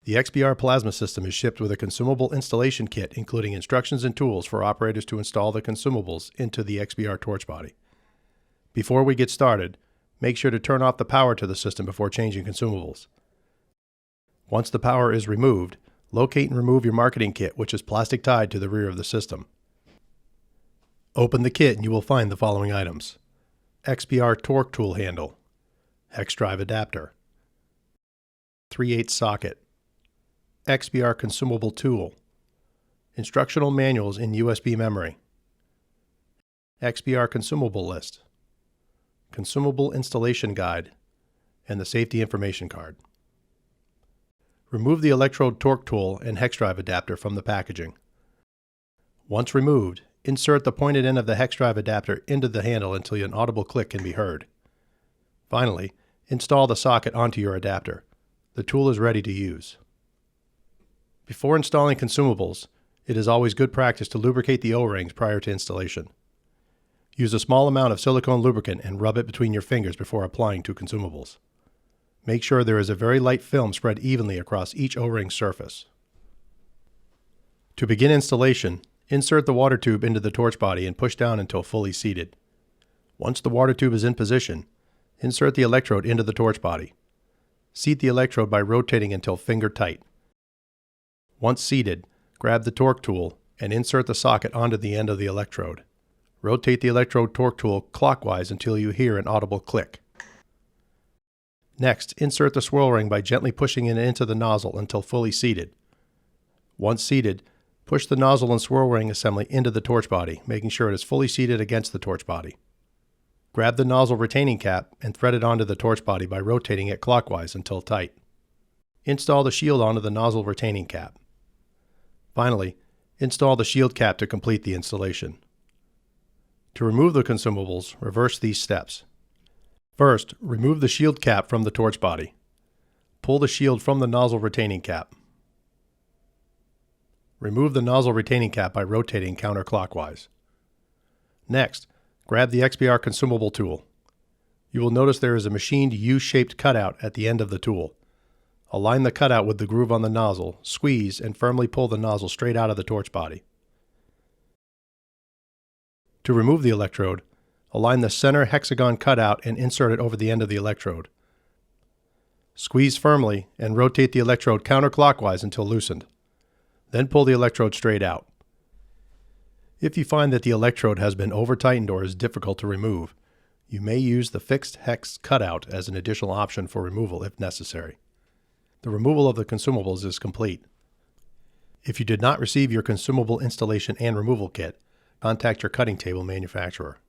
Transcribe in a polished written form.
The XBR plasma system is shipped with a consumable installation kit including instructions and tools for operators to install the consumables into the XBR torch body. Before we get started, make sure to turn off the power to the system before changing consumables. Once the power is removed, locate and remove your marketing kit, which is plastic tied to the rear of the system. Open the kit and you will find the following items: XBR torque tool handle, hex drive adapter, 3/8 socket, XBR consumable tool, instructional manuals in USB memory, XBR consumable list, consumable installation guide, and the safety information card. Remove the electrode torque tool and hex drive adapter from the packaging. Once removed, insert the pointed end of the hex drive adapter into the handle until an audible click can be heard. Finally, install the socket onto your adapter. The tool is ready to use. Before installing consumables, it is always good practice to lubricate the O-rings prior to installation. Use a small amount of silicone lubricant and rub it between your fingers before applying to consumables. Make sure there is a very light film spread evenly across each O-ring surface. To begin installation, insert the water tube into the torch body and push down until fully seated. Once the water tube is in position, insert the electrode into the torch body. Seat the electrode by rotating until finger tight. Once seated, grab the torque tool and insert the socket onto the end of the electrode. Rotate the electrode torque tool clockwise until you hear an audible click. Next, insert the swirl ring by gently pushing it into the nozzle until fully seated. Once seated, push the nozzle and swirl ring assembly into the torch body, making sure it is fully seated against the torch body. Grab the nozzle retaining cap and thread it onto the torch body by rotating it clockwise until tight. Install the shield onto the nozzle retaining cap. Finally, install the shield cap to complete the installation. To remove the consumables, reverse these steps. First, remove the shield cap from the torch body. Pull the shield from the nozzle retaining cap. Remove the nozzle retaining cap by rotating counterclockwise. Next, grab the XBR consumable tool. You will notice there is a machined U-shaped cutout at the end of the tool. Align the cutout with the groove on the nozzle, squeeze, and firmly pull the nozzle straight out of the torch body. To remove the electrode, align the center hexagon cutout and insert it over the end of the electrode. Squeeze firmly and rotate the electrode counterclockwise until loosened. Then pull the electrode straight out. If you find that the electrode has been over-tightened or is difficult to remove, you may use the fixed hex cutout as an additional option for removal if necessary. The removal of the consumables is complete. If you did not receive your consumable installation and removal kit, contact your cutting table manufacturer.